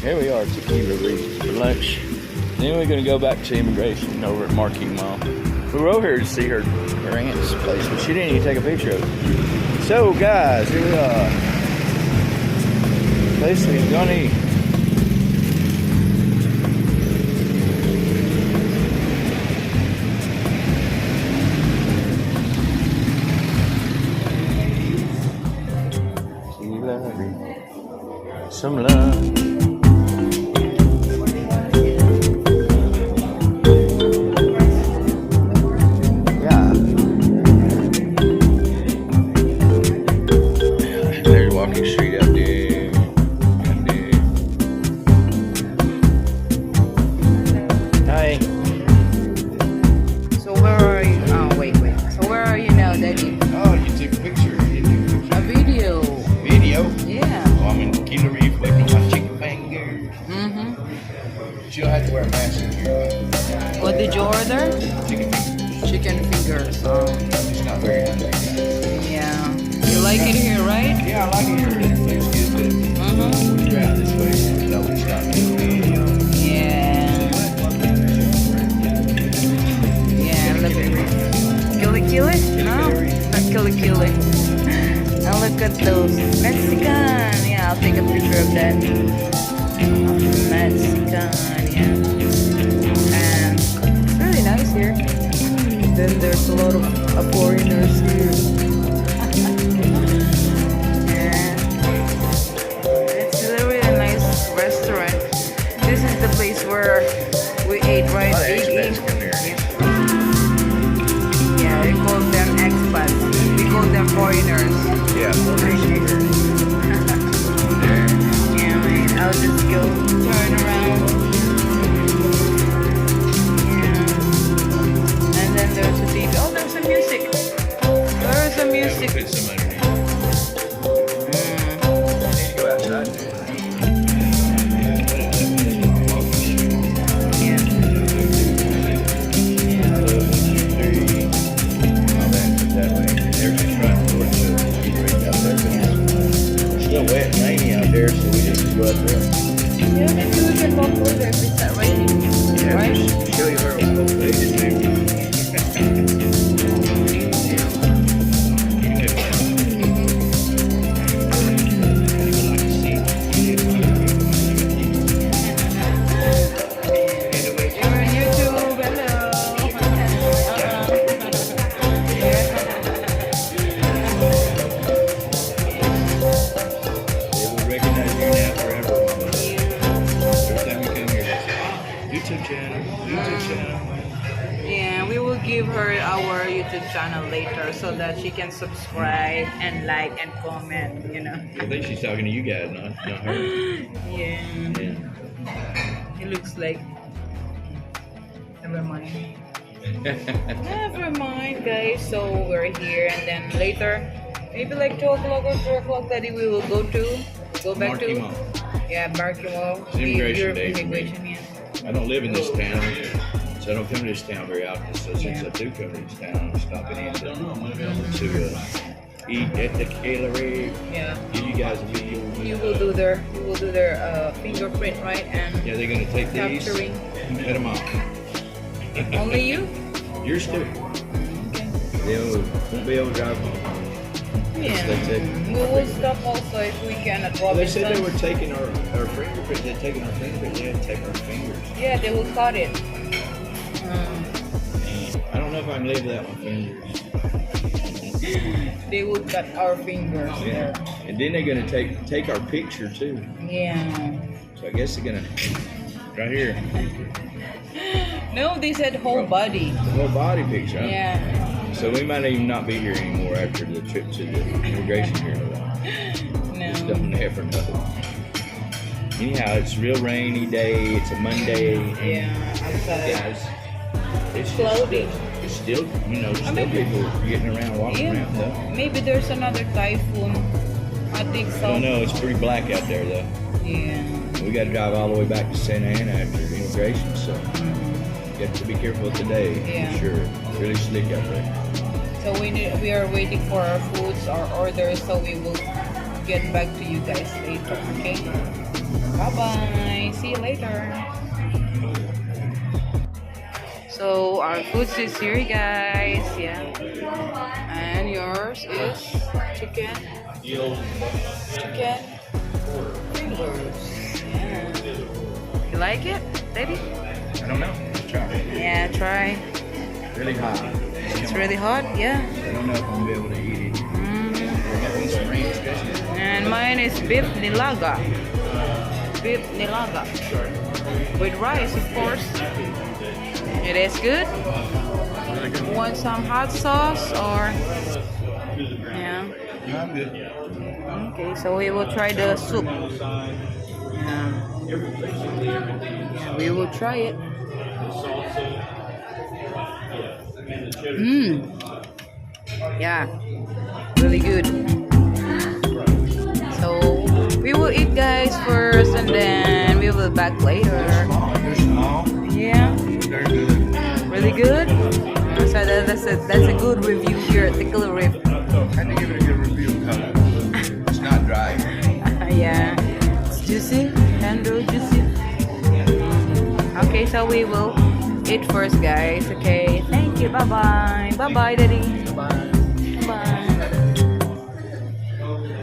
Here we are, Tequilla Reef for lunch. Then we're gonna go back to immigration over at Marquee Mall. We were over here to see her aunt's place, but she didn't even take a picture of it. So guys, here we are. Place we're gonna eat. Some love. Yeah. There's Walking Street up there. Hi. So where are you? Oh, wait. So where are you now, Daddy? Oh, you took a picture. A video. Video? Yeah. Oh, I'm in Tequilla Reef waiting on my chicken finger. She'll have to wear a mask in here. What did you order? Chicken finger. Chicken fingers. It's not very hungry. Yeah. You like it here, right? Yeah, I like it here. The food's good, but we grab this way. Nobody's got Yeah. Yeah, look at Kilikili? No, not Kilikili. And look at those Mexican. Yeah, I'll take a picture of that. Mexican, yeah. And it's really nice here. Then there's a lot of foreigners here. And it's a really nice restaurant. This is the place where we ate, right? Yeah, we call them expats. We call them foreigners. Yeah, Yeah, man. I'll just go turn around. Yeah. And then there's a TV. Oh, there's some music. There's some music. Put some underneath. I need to go outside. Yeah. That way. There's a front door to the reef out there, but it's still wet and rainy out there, so we just go up there. Yeah, maybe we can walk over there if it's not raining. Yeah, Right? just show you where we're supposed to be. You're on YouTube. Hello. They will recognize you now forever. Every time you come here, YouTube channel. Yeah, we will give her our YouTube channel later so that she can subscribe and like and comment, you know. I think she's talking to you guys, not her. Yeah. Yeah. It looks like. Never mind. Never mind, guys. So we're here, and then later, maybe like 2 o'clock or 3 o'clock, Daddy, we will go back Marquee to. Mall. Yeah, Marquee Mall. It's immigration day for me. Immigration, yeah. I don't live in this town, so I don't come to this town very often. So since I do come to this town, I'm stopping in to eat at the Tequilla Reef. Yeah. Give you guys a video. You will do their fingerprint, right? And Yeah, they're gonna take these capturing. and cut them off. Only you? Yours too. They won't be able to drive home. Yeah. That's it. We will stop also if we can at Well, they said they Robinson. were taking our fingerprints. They're taking our fingerprints. They had to take our fingers. Yeah, they will cut it. And I don't know if I can live without my fingers. They will cut our fingers. Yeah. And then they're gonna take our picture too. Yeah. So I guess they're gonna right here. No, they said whole body. The whole body picture. Huh? Yeah. So we might even not be here anymore after the trip to the immigration here in a while. Just No. don't there for nothing. Anyhow, it's a real rainy day. It's a Monday. Yeah. Outside. Guys, it's Cloudy. It's still, there's still people getting around, walking around though. Maybe there's another typhoon. I think so. I don't know. It's pretty black out there though. Yeah. We got to drive all the way back to Santa Ana after immigration, so you have to be careful today. Yeah. For sure. It's really slick out there. So we are waiting for our foods, our orders, so we will get back to you guys later. Okay. Bye bye. See you later. So our food is here, guys. Yeah. And yours is chicken. Chicken fingers. Yeah. You like it, baby? I don't know. Try. Yeah, try. Really hot. It's really hot. Yeah. I don't know if I'm gonna be able to eat it. And mine is beef nilaga. Beef nilaga. With rice, of course. It is good. Really good. Want some hot sauce or? Yeah. No, I'm good. Okay, so we will try the soup. Yeah. We will try it. Yeah. Really good. So we will eat, guys, first, and then we will back later. They're small. Yeah. They're good. Really good. So that's a good review here at Tequilla Reef. I had to give it a good review because it's not dry. Yeah, it's juicy, tender, juicy. Okay, so we will eat first, guys. Okay, thank you. Bye bye. Bye bye, Daddy. Bye.